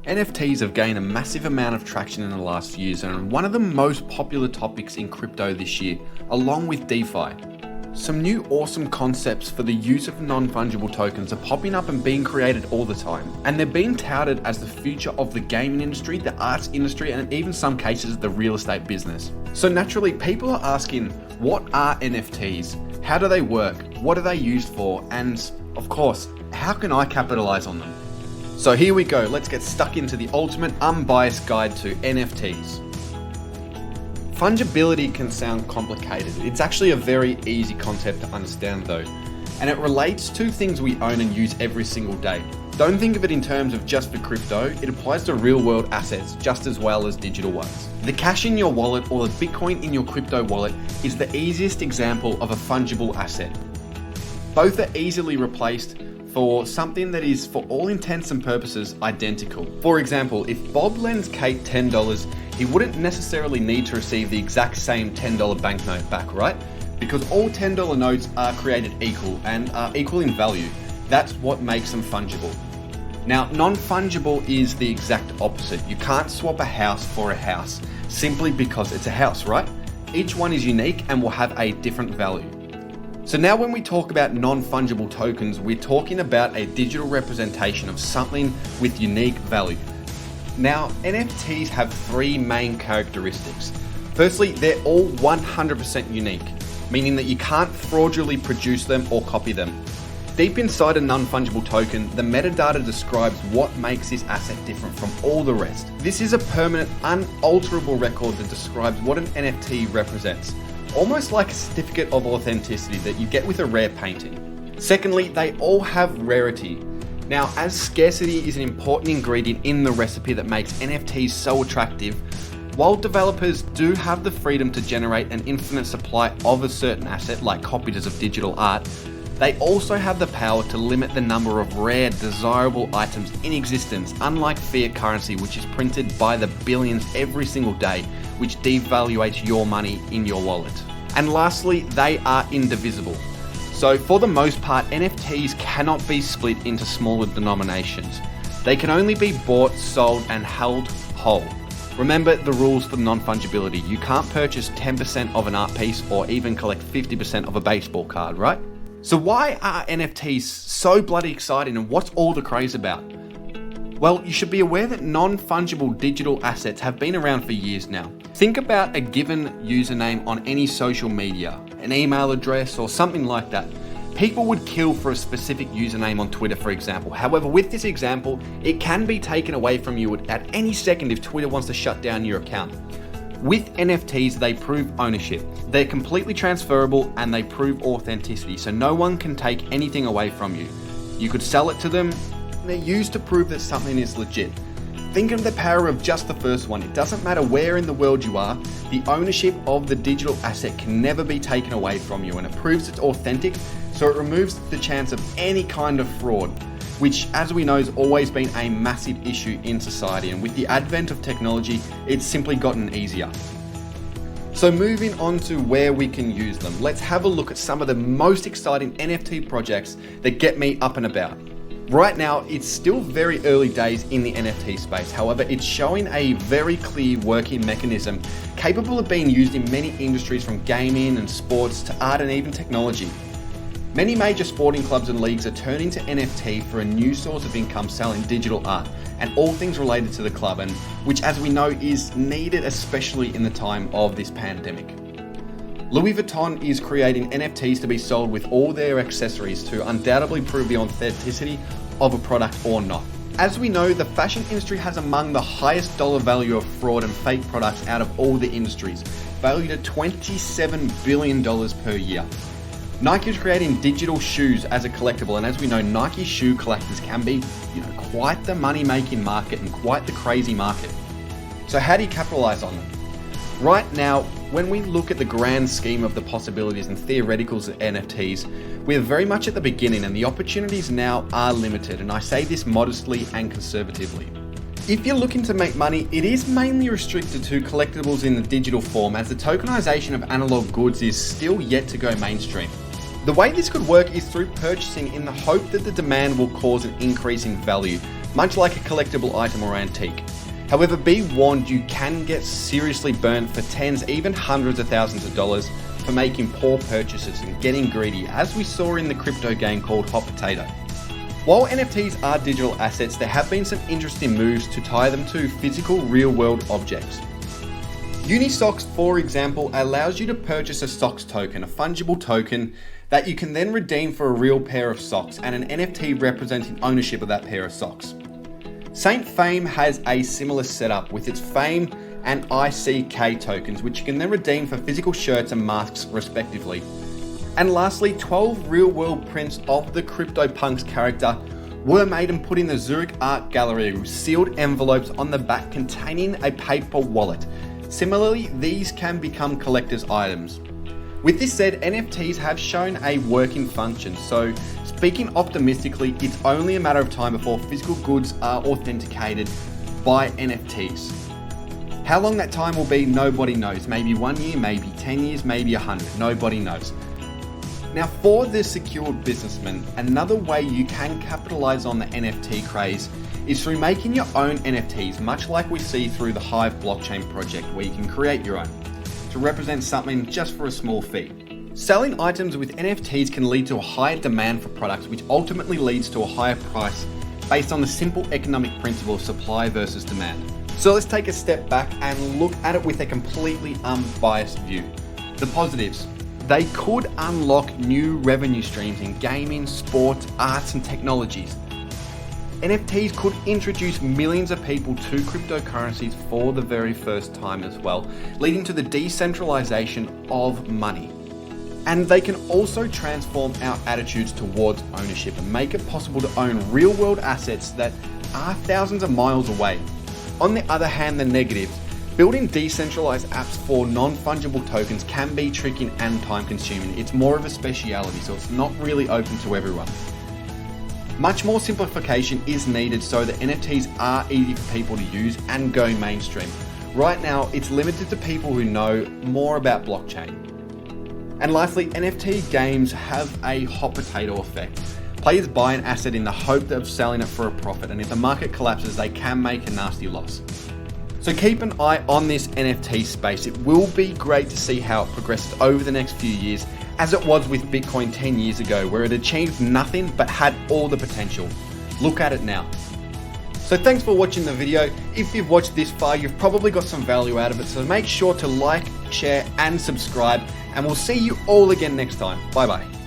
NFTs have gained a massive amount of traction in the last few years and are one of the most popular topics in crypto this year, along with DeFi. Some new awesome concepts for the use of non-fungible tokens are popping up and being created all the time, and they're being touted as the future of the gaming industry, the arts industry, and in even some cases the real estate business. So naturally, people are asking, what are NFTs? How do they work? What are they used for? And of course, how can I capitalize on them? So here we go, let's get stuck into the ultimate unbiased guide to NFTs. Fungibility can sound complicated. It's actually a very easy concept to understand though, and it relates to things we own and use every single day. Don't think of it in terms of just for crypto, it applies to real world assets just as well as digital ones. The cash in your wallet or the Bitcoin in your crypto wallet is the easiest example of a fungible asset. Both are easily replaced for something that is, for all intents and purposes, identical. For example, if Bob lends Kate $10, he wouldn't necessarily need to receive the exact same $10 banknote back, right? Because all $10 notes are created equal and are equal in value. That's what makes them fungible. Now, non-fungible is the exact opposite. You can't swap a house for a house simply because it's a house, right? Each one is unique and will have a different value. So now when we talk about non-fungible tokens, we're talking about a digital representation of something with unique value. Now, NFTs have three main characteristics. Firstly, they're all 100% unique, meaning that you can't fraudulently produce them or copy them. Deep inside a non-fungible token, the metadata describes what makes this asset different from all the rest. This is a permanent, unalterable record that describes what an NFT represents. Almost like a certificate of authenticity that you get with a rare painting. Secondly, they all have rarity. Now, as scarcity is an important ingredient in the recipe that makes NFTs so attractive, while developers do have the freedom to generate an infinite supply of a certain asset, like copies of digital art, they also have the power to limit the number of rare, desirable items in existence, unlike fiat currency, which is printed by the billions every single day, which devaluates your money in your wallet. And lastly, they are indivisible. So for the most part, NFTs cannot be split into smaller denominations. They can only be bought, sold, and held whole. Remember the rules for non-fungibility. You can't purchase 10% of an art piece or even collect 50% of a baseball card, right? So why are NFTs so bloody exciting and what's all the craze about? Well, you should be aware that non-fungible digital assets have been around for years now. Think about a given username on any social media, an email address or something like that. People would kill for a specific username on Twitter, for example. However, with this example, it can be taken away from you at any second if Twitter wants to shut down your account. With NFTs, they prove ownership. They're completely transferable and they prove authenticity, so no one can take anything away from you. You could sell it to them. They're used to prove that something is legit. Think of the power of just the first one. It doesn't matter where in the world you are, the ownership of the digital asset can never be taken away from you, and it proves it's authentic, so it removes the chance of any kind of fraud, which, as we know, has always been a massive issue in society, and with the advent of technology, it's simply gotten easier. So moving on to where we can use them, let's have a look at some of the most exciting NFT projects that get me up and about. Right now, it's still very early days in the NFT space. However, it's showing a very clear working mechanism capable of being used in many industries, from gaming and sports to art and even technology. Many major sporting clubs and leagues are turning to NFT for a new source of income, selling digital art and all things related to the club, and which, as we know, is needed especially in the time of this pandemic. Louis Vuitton is creating NFTs to be sold with all their accessories to undoubtedly prove the authenticity of a product or not. As we know, the fashion industry has among the highest dollar value of fraud and fake products out of all the industries, valued at $27 billion per year. Nike is creating digital shoes as a collectible, and as we know, Nike shoe collectors can be, quite the money-making market and quite the crazy market. So how do you capitalize on them? Right now, when we look at the grand scheme of the possibilities and theoreticals of NFTs, we're very much at the beginning and the opportunities now are limited, and I say this modestly and conservatively. If you're looking to make money, it is mainly restricted to collectibles in the digital form, as the tokenization of analog goods is still yet to go mainstream. The way this could work is through purchasing in the hope that the demand will cause an increase in value. much like a collectible item or antique. However, be warned, you can get seriously burnt for tens, even hundreds of thousands of dollars for making poor purchases and getting greedy, as we saw in the crypto game called Hot Potato. While NFTs are digital assets, there have been some interesting moves to tie them to physical real-world objects. Unisocks, for example, allows you to purchase a socks token, a fungible token that you can then redeem for a real pair of socks and an NFT representing ownership of that pair of socks. Saint Fame has a similar setup with its Fame and ICK tokens, which you can then redeem for physical shirts and masks respectively. And lastly, 12 real-world prints of the CryptoPunks character were made and put in the Zurich Art Gallery with sealed envelopes on the back containing a paper wallet. Similarly, these can become collector's items. With this said, NFTs have shown a working function, so speaking optimistically, it's only a matter of time before physical goods are authenticated by NFTs. How long that time will be, nobody knows. Maybe 1 year, maybe 10 years, maybe 100, nobody knows. Now, for the secured businessman, another way you can capitalize on the NFT craze is through making your own NFTs, much like we see through the Hive blockchain project, where you can create your own to represent something just for a small fee. Selling items with NFTs can lead to a higher demand for products, which ultimately leads to a higher price based on the simple economic principle of supply versus demand. So let's take a step back and look at it with a completely unbiased view. The positives. They could unlock new revenue streams in gaming, sports, arts, and technologies. NFTs could introduce millions of people to cryptocurrencies for the very first time as well, leading to the decentralization of money. And they can also transform our attitudes towards ownership and make it possible to own real-world assets that are thousands of miles away. On the other hand, the negatives. Building decentralized apps for non-fungible tokens can be tricky and time-consuming. It's more of a speciality, so it's not really open to everyone. Much more simplification is needed so that NFTs are easy for people to use and go mainstream. Right now, it's limited to people who know more about blockchain. And lastly, NFT games have a hot potato effect. Players buy an asset in the hope of selling it for a profit, and if the market collapses, they can make a nasty loss. So keep an eye on this NFT space. It will be great to see how it progresses over the next few years, as it was with Bitcoin 10 years ago, where it achieved nothing but had all the potential. Look at it now. So thanks for watching the video. If you've watched this far, you've probably got some value out of it, so make sure to like, share, and subscribe, and we'll see you all again next time. Bye bye.